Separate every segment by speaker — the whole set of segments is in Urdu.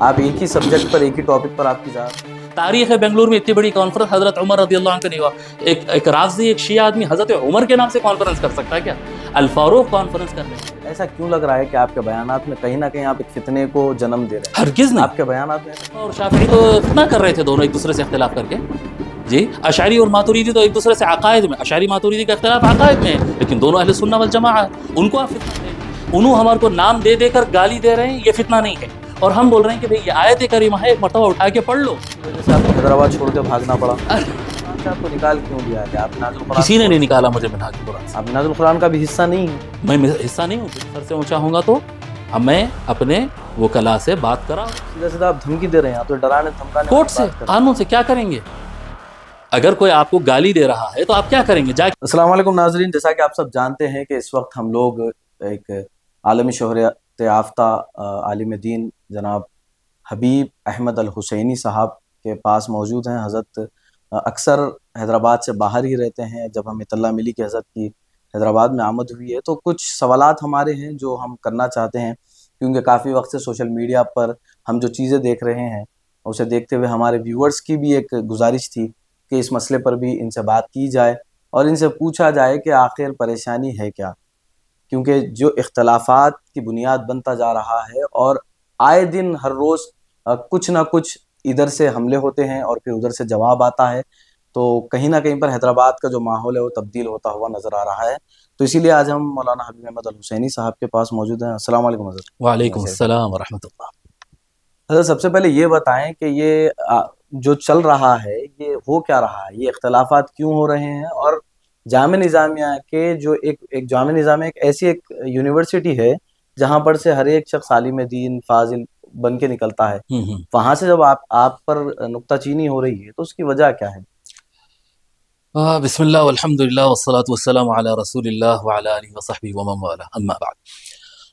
Speaker 1: آپ ایک ہی سبجیکٹ پر ایک ہی ٹاپک پر آپ کی ذات۔
Speaker 2: تاریخ بنگلور میں اتنی بڑی کانفرنس حضرت عمر رضی اللہ عنہ کا نہیں ہوا۔ ایک رافضی ایک شیعہ آدمی حضرت عمر کے نام سے کانفرنس کر سکتا ہے کیا؟ الفاروق کانفرنس کر رہے ہیں۔
Speaker 1: ایسا کیوں لگ رہا ہے کہ آپ کے بیانات میں کہیں نہ کہیں آپ ایک فتنے کو جنم دے رہے ہیں؟
Speaker 2: ہرگز نہیں۔
Speaker 1: آپ کے بیانات میں
Speaker 2: اور شافعی تو فتنہ کر رہے تھے دونوں ایک دوسرے سے اختلاف کر کے، جی اشعری اور ماتوریدی تو ایک دوسرے سے عقائد میں، اشعری ماتوریدی کا اختلاف عقائد میں ہے، لیکن دونوں اہل سنہ والجماعہ ہیں، ان کو آپ فتنہ دیں، انہوں ہمارے کو نام دے دے کر گالی دے رہے ہیں، یہ فتنہ نہیں ہے، اور ہم بول رہے ہیں کہ بھئی یہ آیت کریمہ ہے، ایک مرتبہ اٹھا کے پڑھ لو۔
Speaker 1: وجہ سے آپ کو حیدرآباد چھوڑ کے بھاگنا پڑا، آپ کو نکال کیوں دیا کہ آپ نازل القرآن؟
Speaker 2: کسی نے نہیں نکالا مجھے منہاج القرآن سے،
Speaker 1: آپ نازل القرآن کا بھی حصہ نہیں ہیں۔
Speaker 2: میں حصہ نہیں ہوں، سر سے اونچا ہوں گا تو اب میں اپنے وکلا سے بات کرا،
Speaker 1: سیدھا سیدھا آپ دھمکی دے رہے ہیں، آپ تو ڈرانے دھمکانے
Speaker 2: کورٹ سے قانون سے کیا کریں گے؟ اگر کوئی آپ کو گالی دے رہا ہے تو آپ کیا کریں گے؟ جا
Speaker 1: السلام علیکم ناظرین، جیسا کہ آپ سب جانتے ہیں کہ اس وقت ہم لوگ ایک عالمی شہرت یافتہ عالم دین جناب حبیب احمد الحسینی صاحب کے پاس موجود ہیں۔ حضرت اکثر حیدرآباد سے باہر ہی رہتے ہیں۔ جب ہمیں اطلاع ملی کہ حضرت کی حیدرآباد میں آمد ہوئی ہے تو کچھ سوالات ہمارے ہیں جو ہم کرنا چاہتے ہیں، کیونکہ کافی وقت سے سوشل میڈیا پر ہم جو چیزیں دیکھ رہے ہیں اسے دیکھتے ہوئے ہمارے ویورز کی بھی ایک گزارش تھی کہ اس مسئلے پر بھی ان سے بات کی جائے اور ان سے پوچھا جائے کہ آخر پریشانی ہے کیا، کیونکہ جو اختلافات کی بنیاد بنتا جا رہا ہے اور آئے دن ہر روز کچھ نہ کچھ ادھر سے حملے ہوتے ہیں اور پھر ادھر سے جواب آتا ہے، تو کہیں نہ کہیں پر حیدرآباد کا جو ماحول ہے وہ تبدیل ہوتا ہوا نظر آ رہا ہے۔ تو اسی لیے آج ہم مولانا حبیب احمد الحسینی صاحب کے پاس موجود ہیں۔ السلام علیکم حضرت۔
Speaker 2: وعلیکم السلام ورحمۃ اللہ۔
Speaker 1: حضرت سب سے پہلے یہ بتائیں کہ یہ جو چل رہا ہے یہ ہو کیا رہا ہے، یہ اختلافات کیوں ہو رہے ہیں، اور جامعہ نظامیہ کے جو ایک جامعہ نظامیہ ایک ایسی ایک یونیورسٹی ہے جہاں پر سے ہر ایک شخص عالم دین فاضل بن کے نکلتا ہے، وہاں سے جب آپ پر نکتہ چینی ہو رہی ہے تو اس کی وجہ کیا ہے؟
Speaker 2: بسم اللہ والحمد للہ والصلاة والسلام علی رسول اللہ وعلی آلہ وصحبہ ومن والہ، اما بعد۔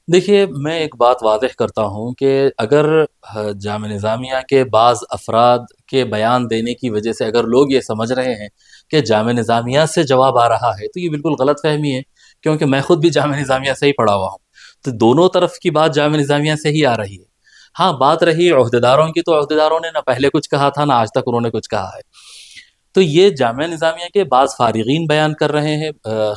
Speaker 2: دیکھیے میں ایک بات واضح کرتا ہوں کہ اگر جامعہ نظامیہ کے بعض افراد کے بیان دینے کی وجہ سے اگر لوگ یہ سمجھ رہے ہیں کہ جامعہ نظامیہ سے جواب آ رہا ہے تو یہ بالکل غلط فہمی ہے، کیونکہ میں خود بھی جامعہ نظامیہ سے ہی پڑھا ہوا ہوں، تو دونوں طرف کی بات جامعہ نظامیہ سے ہی آ رہی ہے۔ ہاں بات رہی عہدیداروں کی، تو عہدیداروں نے نہ پہلے کچھ کہا تھا نہ آج تک انہوں نے کچھ کہا ہے، تو یہ جامعہ نظامیہ کے بعض فارغین بیان کر رہے ہیں،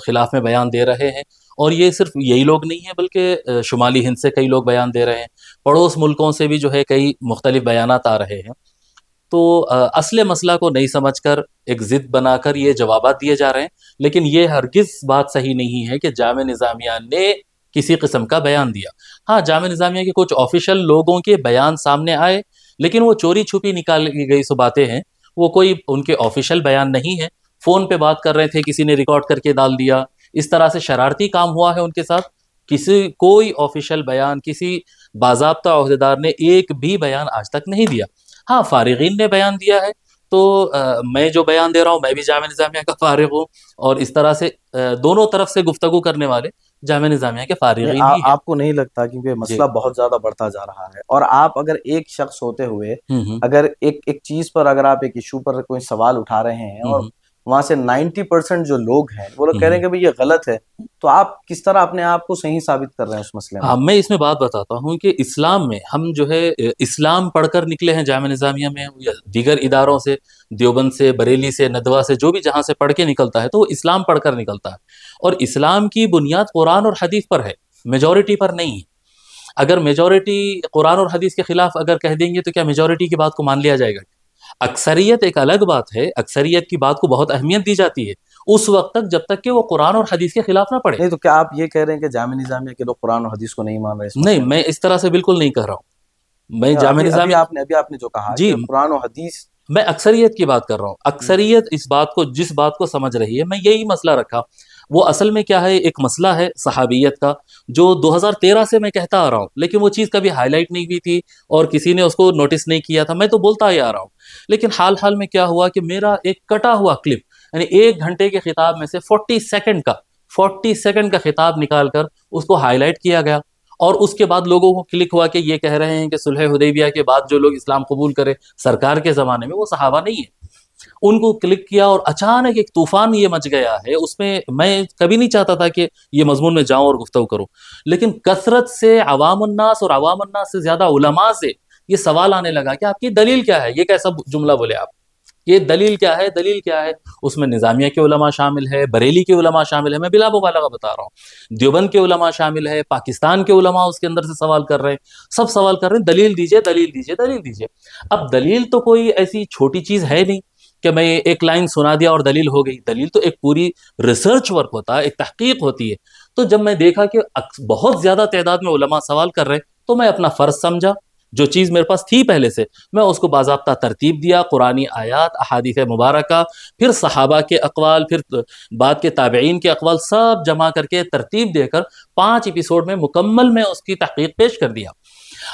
Speaker 2: خلاف میں بیان دے رہے ہیں، اور یہ صرف یہی لوگ نہیں ہیں بلکہ شمالی ہند سے کئی لوگ بیان دے رہے ہیں، پڑوس ملکوں سے بھی جو ہے کئی مختلف بیانات آ رہے ہیں، تو اصل مسئلہ کو نہیں سمجھ کر ایک ضد بنا کر یہ جوابات دیے جا رہے ہیں، لیکن یہ ہرگز بات صحیح نہیں ہے کہ جامعہ نظامیہ نے کسی قسم کا بیان دیا۔ ہاں جامعہ نظامیہ کے کچھ آفیشل لوگوں کے بیان سامنے آئے، لیکن وہ چوری چھپی نکالی گئی سو باتیں ہیں، وہ کوئی ان کے آفیشل بیان نہیں ہے، فون پہ بات کر رہے تھے، کسی نے ریکارڈ کر کے ڈال دیا، اس طرح سے شرارتی کام ہوا ہے ان کے ساتھ، کوئی آفیشل بیان کسی باضابطہ عہدیدار نے ایک بھی بیان آج تک نہیں دیا۔ ہاں فارغین نے بیان دیا ہے، تو میں جو بیان دے رہا ہوں میں بھی جامعہ نظامیہ کا فارغ ہوں، اور اس طرح سے دونوں طرف سے گفتگو کرنے والے جامعہ نظامیہ کے فارغین ہی ہیں۔
Speaker 1: آپ کو نہیں لگتا کیونکہ مسئلہ بہت زیادہ بڑھتا جا رہا ہے، اور آپ اگر ایک شخص ہوتے ہوئے اگر ایک چیز پر اگر آپ ایک ایشو پر کوئی سوال اٹھا رہے ہیں اور وہاں سے 90% جو لوگ ہیں وہ لوگ کہہ رہے ہیں کہ بھئی یہ غلط ہے، تو آپ کس طرح اپنے آپ کو صحیح ثابت کر رہے ہیں اس مسئلے میں؟
Speaker 2: میں اس میں بات بتاتا ہوں کہ اسلام میں ہم جو ہے اسلام پڑھ کر نکلے ہیں جامعہ نظامیہ میں، یا دیگر اداروں سے، دیوبند سے، بریلی سے، ندوہ سے، جو بھی جہاں سے پڑھ کے نکلتا ہے تو وہ اسلام پڑھ کر نکلتا ہے، اور اسلام کی بنیاد قرآن اور حدیث پر ہے، میجورٹی پر نہیں ہے۔ اگر میجورٹی قرآن اور حدیث کے خلاف اگر کہہ دیں گے تو کیا میجورٹی کی بات کو مان لیا جائے گا؟ اکثریت ایک الگ بات ہے، اکثریت کی بات کو بہت اہمیت دی جاتی ہے اس وقت تک جب تک کہ وہ قرآن اور حدیث کے خلاف نہ پڑھے۔
Speaker 1: نہیں تو کیا آپ یہ کہہ رہے ہیں کہ جامعہ نظامیہ کے لوگ قرآن اور حدیث کو نہیں مان رہے اس مسئلے
Speaker 2: نہیں، میں اس طرح سے بالکل نہیں کہہ رہا ہوں، میں جامعہ
Speaker 1: ابھی
Speaker 2: نظامیہ
Speaker 1: آپ نے جو کہا
Speaker 2: جی
Speaker 1: کہ قرآن و حدیث،
Speaker 2: میں اکثریت کی بات کر رہا ہوں، اکثریت اس بات کو جس بات کو سمجھ رہی ہے، میں یہی مسئلہ رکھا، وہ اصل میں کیا ہے، ایک مسئلہ ہے صحابیت کا جو 2013 سے میں کہتا آ رہا ہوں، لیکن وہ چیز کبھی ہائی لائٹ نہیں ہوئی تھی اور کسی نے اس کو نوٹس نہیں کیا تھا، میں تو بولتا ہی آ رہا ہوں، لیکن حال میں کیا ہوا کہ میرا ایک کٹا ہوا کلپ، یعنی 1 گھنٹے کے خطاب میں سے 40 سیکنڈ کا خطاب نکال کر اس کو ہائی لائٹ کیا گیا، اور اس کے بعد لوگوں کو کلک ہوا کہ یہ کہہ رہے ہیں کہ صلح حدیبیہ کے بعد جو لوگ اسلام قبول کرے سرکار کے زمانے میں وہ صحابہ نہیں ہے۔ ان کو کلک کیا اور اچانک ایک طوفان یہ مچ گیا ہے اس میں. میں کبھی نہیں چاہتا تھا کہ یہ مضمون میں جاؤں اور گفتگو کروں، لیکن کثرت سے عوام الناس اور عوام الناس سے زیادہ علماء سے یہ سوال آنے لگا کہ آپ کی دلیل کیا ہے، یہ کیسا جملہ بولے آپ، یہ دلیل کیا ہے، دلیل کیا ہے. اس میں نظامیہ کے علماء شامل ہے، بریلی کے علماء شامل ہے، میں بلا مبالغہ بتا رہا ہوں، دیوبند کے علماء شامل ہے، پاکستان کے علماء اس کے اندر سے سوال کر رہے ہیں، سب سوال کر رہے ہیں دلیل دیجئے، دلیل دیجئے، دلیل دیجئے. اب دلیل تو کوئی ایسی چھوٹی چیز ہے نہیں کہ میں ایک لائن سنا دیا اور دلیل ہو گئی. دلیل تو ایک پوری ریسرچ ورک ہوتا ہے، ایک تحقیق ہوتی ہے. تو جب میں دیکھا کہ بہت زیادہ تعداد میں علماء سوال کر رہے تو میں اپنا فرض سمجھا، جو چیز میرے پاس تھی پہلے سے میں اس کو باضابطہ ترتیب دیا، قرآنی آیات، احادیث مبارکہ، پھر صحابہ کے اقوال، پھر بعد کے تابعین کے اقوال، سب جمع کر کے ترتیب دے کر 5 ایپیسوڈ میں مکمل میں اس کی تحقیق پیش کر دیا.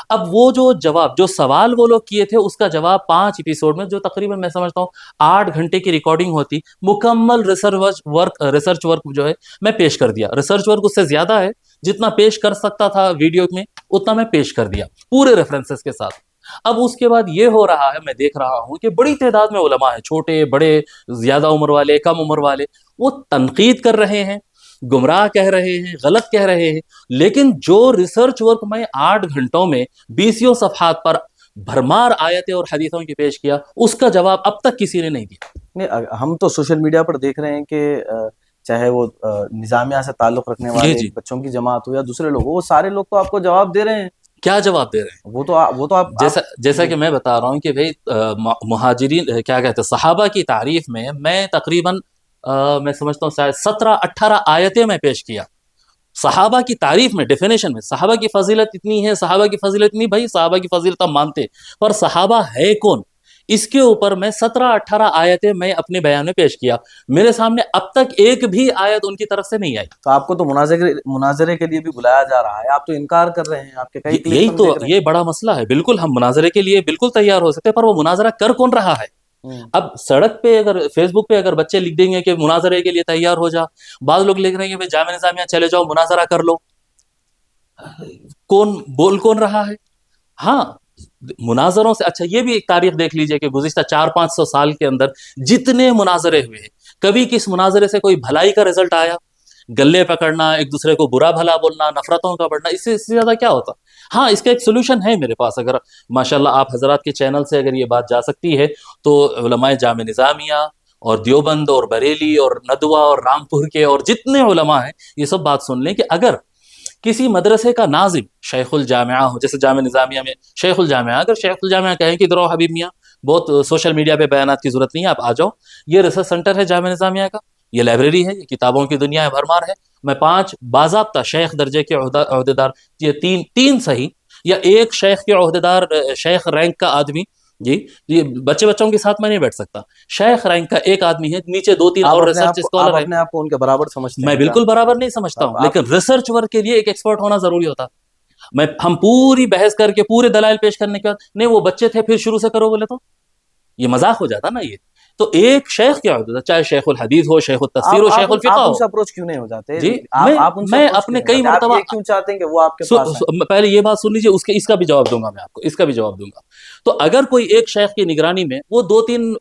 Speaker 2: اب وہ جو جواب، جو سوال وہ لوگ کیے تھے، اس کا جواب 5 ایپیسوڈ میں، جو تقریباً میں سمجھتا ہوں 8 گھنٹے کی ریکارڈنگ ہوتی، مکمل ریسرچ ورک جو ہے میں پیش کر دیا. ریسرچ ورک اس سے زیادہ ہے، جتنا پیش کر سکتا تھا ویڈیو میں اتنا میں پیش کر دیا پورے ریفرنسز کے ساتھ. اب اس کے بعد یہ ہو رہا ہے، میں دیکھ رہا ہوں کہ بڑی تعداد میں علماء ہیں، چھوٹے بڑے، زیادہ عمر والے، کم عمر والے، وہ تنقید کر رہے ہیں، گمراہ کہہ رہے ہیں، غلط کہہ رہے ہیں. لیکن جو ریسرچ ورک میں 8 گھنٹوں میں 20 صفحات پر بھرمار آیتیں اور حدیثوں کی پیش کیا، اس کا جواب اب تک کسی نے نہیں دیا.
Speaker 1: نہیں، ہم تو سوشل میڈیا پر دیکھ رہے ہیں کہ چاہے وہ نظامیہ سے تعلق رکھنے والے بچوں کی جماعت ہو یا دوسرے لوگ، وہ سارے لوگ تو آپ کو جواب دے رہے ہیں.
Speaker 2: کیا جواب دے رہے ہیں؟
Speaker 1: وہ تو آپ
Speaker 2: جیسا کہ میں بتا رہا ہوں کہ بھائی مہاجرین کیا کہتے ہیں، صحابہ کی تعریف میں تقریباً میں سمجھتا ہوں شاید 17-18 آیتیں میں پیش کیا. صحابہ کی تعریف میں، ڈیفینیشن میں، صحابہ کی فضیلت اتنی ہے، صحابہ کی فضیلت اتنی، بھائی صحابہ کی فضیلت ہم مانتے، پر صحابہ ہے کون، اس کے اوپر میں 17-18 آیتیں میں اپنے بیان میں پیش کیا. میرے سامنے اب تک ایک بھی آیت ان کی طرف سے نہیں آئی.
Speaker 1: تو آپ کو تو مناظرے کے لیے بھی بلایا جا رہا ہے، آپ تو انکار کر رہے ہیں. آپ کے کئی
Speaker 2: یہی تو یہ بڑا مسئلہ ہے. بالکل ہم مناظرے کے لیے بالکل تیار ہو سکتے ہیں، پر وہ مناظرہ کر کون رہا ہے؟ اب سڑک پہ اگر فیس بک پہ اگر بچے لکھ دیں گے کہ مناظرے کے لیے تیار ہو جا، بعض لوگ لکھ رہے ہیں کہ جامعہ نظامیہ چلے جاؤ مناظرہ کر لو. کون رہا ہے؟ ہاں، مناظروں سے اچھا یہ بھی ایک تاریخ دیکھ لیجئے کہ گزشتہ 400-500 سال کے اندر جتنے مناظرے ہوئے ہیں، کبھی کس مناظرے سے کوئی بھلائی کا رزلٹ آیا؟ گلے پکڑنا، ایک دوسرے کو برا بھلا بولنا، نفرتوں کا بڑھنا، اس سے زیادہ کیا ہوتا؟ ہاں، اس کا ایک سولوشن ہے میرے پاس. اگر ماشاءاللہ آپ حضرات کے چینل سے اگر یہ بات جا سکتی ہے تو علماء جامعہ نظامیہ اور دیوبند اور بریلی اور ندوہ اور رامپور کے اور جتنے علماء ہیں، یہ سب بات سن لیں کہ اگر کسی مدرسے کا ناظم شیخ الجامعہ ہو، جیسے جامعہ نظامیہ میں شیخ الجامعہ، اگر شیخ الجامعہ کہیں کہ ادھر آؤ حبیب میاں، بہت سوشل میڈیا پہ بیانات کی ضرورت نہیں ہے، آپ آ جاؤ، یہ ریسرچ سینٹر ہے جامعہ نظامیہ کا، یہ لائبریری ہے، یہ کتابوں کی دنیا ہے، بھرمار ہے. میں 5 باضابطہ شیخ درجے کے عہدیدار، یہ تین صحیح، یا ایک شیخ کے عہدیدار، شیخ رینک کا آدمی، جی یہ بچوں کے ساتھ میں نہیں بیٹھ سکتا. شیخ رینک کا ایک آدمی ہے، نیچے 2-3 اور ریسرچ اسکالر ہیں.
Speaker 1: اپنے آپ کو ان کے برابر سمجھتے ہیں؟
Speaker 2: میں بالکل برابر نہیں سمجھتا ہوں، لیکن ریسرچ ورک کے لیے ایک ایکسپرٹ ہونا ضروری ہوتا. ہم پوری بحث کر کے پورے دلائل پیش کرنے کے بعد نہیں وہ بچے تھے پھر شروع سے کرو بولے تو یہ مذاق ہو جاتا نا. یہ تو ایک شیخ کیا ہوتا ہے، چاہے شیخ الحدیث ہو، شیخ التفسیر ہو، شیخ الفقہ ہو.
Speaker 1: آپ ان سے اپروچ کیوں نہیں ہو جاتے؟
Speaker 2: جی میں اپنے کئی مرتبہ
Speaker 1: کیوں چاہتے ہیں کہ وہ آپ کے پاس آئیں؟
Speaker 2: پہلے یہ بات سن لیجیے، اس کا بھی جواب دوں گا میں آپ کو، اس کا بھی جواب دوں گا. تو اگر کوئی ایک شیخ کی نگرانی میں وہ 2-3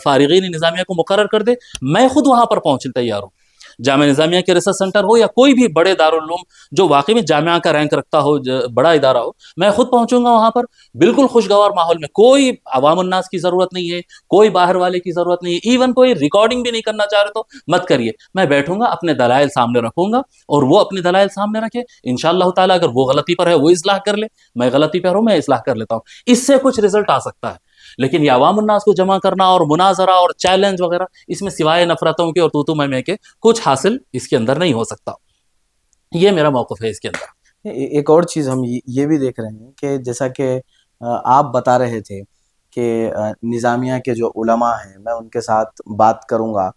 Speaker 2: فارغین نظامیہ کو مقرر کر دے، میں خود وہاں پر پہنچنے تیار ہوں. جامعہ نظامیہ کے ریسرچ سینٹر ہو یا کوئی بھی بڑے دارالعلوم جو واقعی میں جامعہ کا رینک رکھتا ہو، بڑا ادارہ ہو، میں خود پہنچوں گا وہاں پر، بالکل خوشگوار ماحول میں. کوئی عوام الناس کی ضرورت نہیں ہے، کوئی باہر والے کی ضرورت نہیں ہے، ایون کوئی ریکارڈنگ بھی نہیں کرنا چاہ رہے تو مت کریے. میں بیٹھوں گا، اپنے دلائل سامنے رکھوں گا اور وہ اپنے دلائل سامنے رکھے. انشاءاللہ تعالیٰ اگر وہ غلطی پر ہے وہ اصلاح کر لے، میں غلطی پر ہوں میں اصلاح کر لیتا ہوں. اس سے کچھ رزلٹ آ سکتا ہے. لیکن یہ عوام الناس کو جمع کرنا اور مناظرہ اور چیلنج وغیرہ، اس میں سوائے نفرتوں کے اور تو میں کے کچھ حاصل اس کے اندر نہیں ہو سکتا. یہ میرا موقف ہے اس کے اندر.
Speaker 1: ایک اور چیز ہم یہ بھی دیکھ رہے ہیں کہ جیسا کہ آپ بتا رہے تھے کہ نظامیہ کے جو علماء ہیں میں ان کے ساتھ بات کروں گا،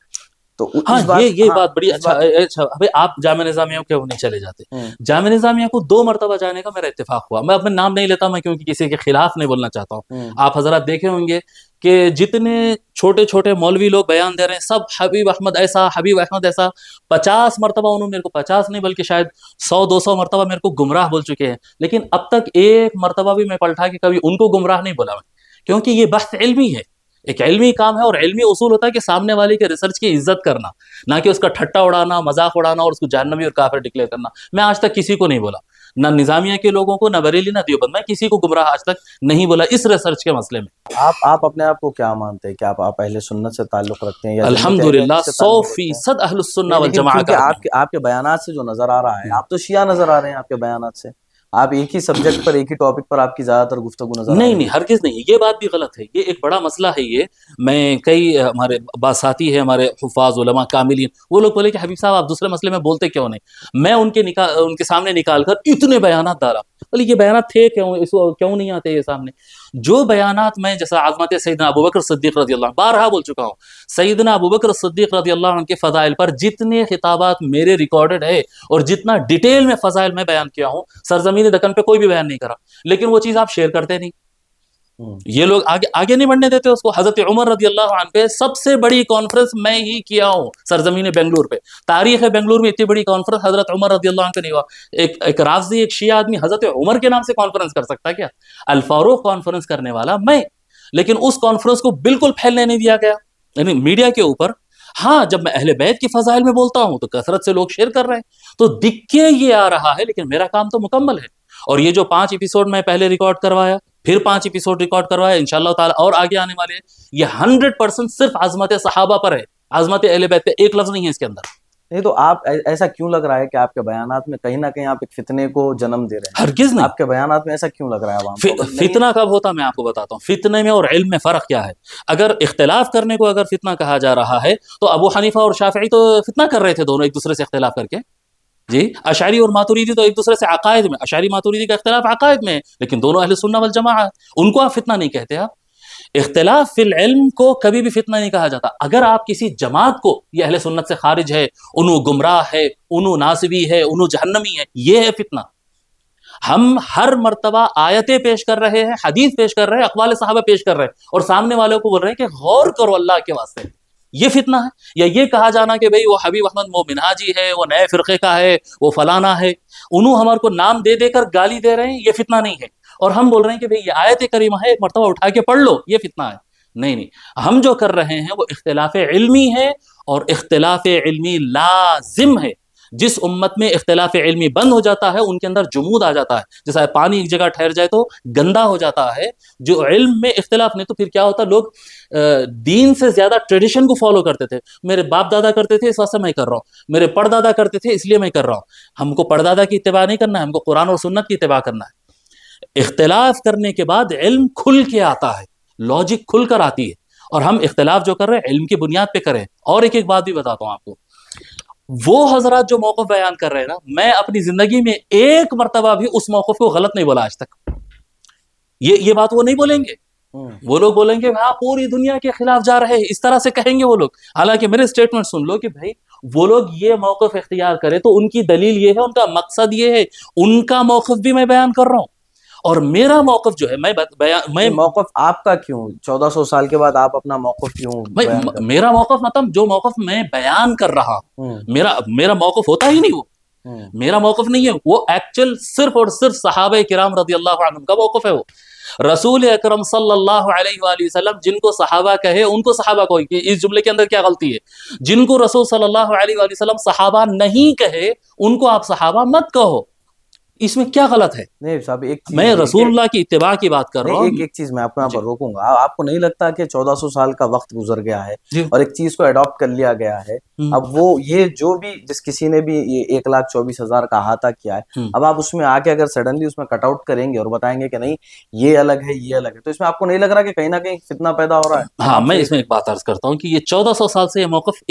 Speaker 1: تو
Speaker 2: ہاں یہ بات بڑی اچھا. آپ جامعہ نظامیہ کیوں نہیں چلے جاتے؟ جامعہ نظامیہ کو 2 مرتبہ جانے کا میرا اتفاق ہوا. میں اپنا نام نہیں لیتا، میں کیونکہ کسی کے خلاف نہیں بولنا چاہتا ہوں. آپ حضرات دیکھے ہوں گے کہ جتنے چھوٹے چھوٹے مولوی لوگ بیان دے رہے ہیں، سب حبیب احمد ایسا، حبیب احمد ایسا. 50 مرتبہ انہوں نے میرے کو، 50 نہیں بلکہ شاید 100-200 مرتبہ میرے کو گمراہ بول چکے ہیں. لیکن اب تک ایک مرتبہ بھی میں پلٹا کہ کبھی ان کو گمراہ نہیں بولا میں، کیونکہ یہ بحث علمی ہے. ایک علمی کام ہے، اور علمی اصول ہوتا ہے کہ سامنے والے کے ریسرچ کی عزت کرنا، نہ کہ اس کا ٹھٹا اڑانا، مذاق اڑانا اور اس کو جہنمی اور کافر ڈکلیئر کرنا۔ میں آج تک کسی کو نہیں بولا، نہ نظامیہ کے لوگوں کو، نہ بریلی، نہ دیوبند، میں کسی کو گمراہ آج تک نہیں بولا اس ریسرچ کے مسئلے میں۔
Speaker 1: آپ اپنے آپ کو کیا مانتے ہیں کہ آپ اہل سنت سے تعلق رکھتے ہیں یا جماعت اہل
Speaker 2: الحمدللہ
Speaker 1: حدیث سے تعلق رکھتے ہیں؟
Speaker 2: 100% اہل السنہ
Speaker 1: لیکن
Speaker 2: والجماعہ
Speaker 1: چونکہ
Speaker 2: کا آدمی
Speaker 1: آپ کے بیانات سے جو نظر آ رہا ہے، آپ تو شیعہ نظر آ رہے ہیں آپ کے بیانات سے، آپ ایک ہی سبجیکٹ پر، ایک ہی ٹاپک پر آپ کی زیادہ تر گفتگو نظر آ
Speaker 2: نہیں
Speaker 1: رہی
Speaker 2: نہیں،
Speaker 1: ہے۔
Speaker 2: ہرگز نہیں، یہ بات بھی غلط ہے، یہ ایک بڑا مسئلہ ہے۔ یہ میں کئی ہمارے ساتھی ہیں، ہمارے حفاظ علماء کاملین، وہ لوگ بولے کہ حبیب صاحب آپ دوسرے مسئلے میں بولتے کیوں نہیں؟ میں ان کے سامنے نکال کر اتنے بیانات ڈالا، بولے یہ بیانات تھے کیوں نہیں آتے یہ سامنے؟ جو بیانات میں جیسا عظمت سیدنا ابوبکر صدیق رضی اللہ عنہ، بارہا بول چکا ہوں، سیدنا ابوبکر صدیق رضی اللہ عنہ کے فضائل پر جتنے خطابات میرے ریکارڈڈ ہے اور جتنا ڈیٹیل میں فضائل میں بیان کیا ہوں، سرزمین دکن پہ کوئی بھی بیان نہیں کرا، لیکن وہ چیز آپ شیئر کرتے نہیں۔ یہ لوگ آگے نہیں بڑھنے دیتے اس کو۔ حضرت عمر رضی اللہ عنہ پہ سب سے بڑی کانفرنس میں ہی کیا ہوں سرزمین بنگلور پہ، تاریخ بنگلور میں اتنی بڑی کانفرنس حضرت عمر رضی اللہ عنہ پہ نہیں ہوا۔ ایک رافضی، ایک شیعہ آدمی حضرت عمر کے نام سے کانفرنس کر سکتا ہے کیا؟ الفاروق کانفرنس کرنے والا میں، لیکن اس کانفرنس کو بالکل پھیلنے نہیں دیا گیا، یعنی میڈیا کے اوپر۔ ہاں جب میں اہل بیت کی فضائل میں بولتا ہوں تو کثرت سے لوگ شیئر کر رہے ہیں، تو دکھ کے یہ آ رہا ہے، لیکن میرا کام تو مکمل ہے۔ اور یہ جو 5 ایپیسوڈ میں پہلے ریکارڈ کروایا، پھر 5 ایپیسوڈ ریکارڈ کروایا، انشاءاللہ تعالی اور آگے آنے والے ہیں، یہ 100% صرف عظمت صحابہ پر ہے، عظمت اہل بیت پہ ایک لفظ نہیں ہے اس کے اندر۔
Speaker 1: نہیں تو آپ ایسا کیوں لگ رہا ہے کہ آپ کے بیانات میں کہیں نہ کہیں آپ ایک فتنے کو جنم دے رہے ہیں؟
Speaker 2: ہرگز نہیں۔
Speaker 1: آپ کے بیانات میں ایسا کیوں لگ رہا ہے عوام کو؟
Speaker 2: فتنہ کب ہوتا میں آپ کو بتاتا ہوں، فتنے میں اور علم میں فرق کیا ہے۔ اگر اختلاف کرنے کو اگر فتنہ کہا جا رہا ہے تو ابو حنیفہ اور شافعی تو فتنہ کر رہے تھے، دونوں ایک دوسرے سے اختلاف کر کے۔ جی، اشعری اور ماتوریدی تو ایک دوسرے سے عقائد میں، اشعری ماتوریدی کا اختلاف عقائد میں ہے، لیکن دونوں اہل سنہ والجماعہ، ان کو آپ فتنہ نہیں کہتے۔ آپ اختلاف فی العلم کو کبھی بھی فتنہ نہیں کہا جاتا۔ اگر آپ کسی جماعت کو یہ اہل سنت سے خارج ہے، انہوں گمراہ ہے، انہوں ناصبی ہے، انہوں جہنمی ہے، یہ ہے فتنہ۔ ہم ہر مرتبہ آیتیں پیش کر رہے ہیں، حدیث پیش کر رہے ہیں، اقوال صحابہ پیش کر رہے ہیں، اور سامنے والوں کو بول رہے ہیں کہ غور کرو اللہ کے واسطے، یہ فتنہ ہے۔ یا یہ کہا جانا کہ بھئی وہ حبیب احمد وہ منہاجی ہے، وہ نئے فرقے کا ہے، وہ فلانا ہے، انہوں ہمارے کو نام دے دے کر گالی دے رہے ہیں، یہ فتنہ نہیں ہے۔ اور ہم بول رہے ہیں کہ بھئی یہ آیت کریمہ ہے، ایک مرتبہ اٹھا کے پڑھ لو، یہ فتنہ ہے۔ نہیں، ہم جو کر رہے ہیں وہ اختلاف علمی ہے، اور اختلاف علمی لازم ہے۔ جس امت میں اختلاف علمی بند ہو جاتا ہے ان کے اندر جمود آ جاتا ہے، جیسا پانی ایک جگہ ٹھہر جائے تو گندا ہو جاتا ہے۔ جو علم میں اختلاف نہیں تو پھر کیا ہوتا، لوگ دین سے زیادہ ٹریڈیشن کو فالو کرتے تھے، میرے باپ دادا کرتے تھے اس واسطے میں کر رہا ہوں، میرے پردادا کرتے تھے اس لیے میں کر رہا ہوں۔ ہم کو پردادا کی اتباع نہیں کرنا ہے، ہم کو قرآن اور سنت کی اتباع کرنا ہے۔ اختلاف کرنے کے بعد علم کھل کے آتا ہے، لاجک کھل کر آتی ہے، اور ہم اختلاف جو کر رہے ہیں علم کی بنیاد پہ کریں۔ اور ایک بات بھی بتاتا ہوں آپ کو، وہ حضرات جو موقف بیان کر رہے ہیں نا، میں اپنی زندگی میں ایک مرتبہ بھی اس موقف کو غلط نہیں بولا آج تک۔ یہ بات وہ نہیں بولیں گے، وہ لوگ بولیں گے ہاں پوری دنیا کے خلاف جا رہے ہیں، اس طرح سے کہیں گے وہ لوگ۔ حالانکہ میرے سٹیٹمنٹ سن لو کہ بھائی وہ لوگ یہ موقف اختیار کرے تو ان کی دلیل یہ ہے، ان کا مقصد یہ ہے، ان کا موقف بھی میں بیان کر رہا ہوں، اور میرا موقف جو ہے میں
Speaker 1: موقف آپ کا کیوں 1400 سال کے بعد آپ اپنا موقف کیوں بیان کر؟
Speaker 2: میرا موقف مطلب جو موقف میں بیان کر رہا ہوں، میرا موقف ہوتا ہی نہیں، وہ میرا موقف نہیں ہے، وہ ایکچوئل صرف اور صرف صحابہ کرام رضی اللہ عنہم کا موقف ہے۔ وہ رسول اکرم صلی اللہ علیہ وآلہ وسلم جن کو صحابہ کہے ان کو صحابہ کو، اس جملے کے اندر کیا غلطی ہے؟ جن کو رسول صلی اللہ علیہ وآلہ وسلم صحابہ نہیں کہے ان کو آپ صحابہ مت کہو، اس میں کیا غلط ہے؟
Speaker 1: نہیں صاحب،
Speaker 2: میں رسول اللہ کی اتباع کی بات کر رہا ہوں۔
Speaker 1: ایک چیز میں آپ کو یہاں پر روکوں گا، آپ کو نہیں لگتا کہ 1400 سال کا وقت گزر گیا ہے اور ایک چیز کو اڈاپٹ کر لیا گیا ہے؟ اب وہ یہ جو بھی جس کسی نے بھی 1,24,000 کا احاطہ کیا ہے، اب آپ اس میں آ کے اگر سڈنلی اس میں کٹ آؤٹ کریں گے اور بتائیں گے کہ نہیں یہ الگ ہے یہ الگ ہے، تو اس میں آپ کو نہیں لگ رہا کہ کہیں نہ کہیں فتنہ پیدا ہو رہا ہے؟
Speaker 2: ہاں، میں اس میں ایک بات عرض کرتا ہوں کہ یہ 1400 سال سے یہ موقف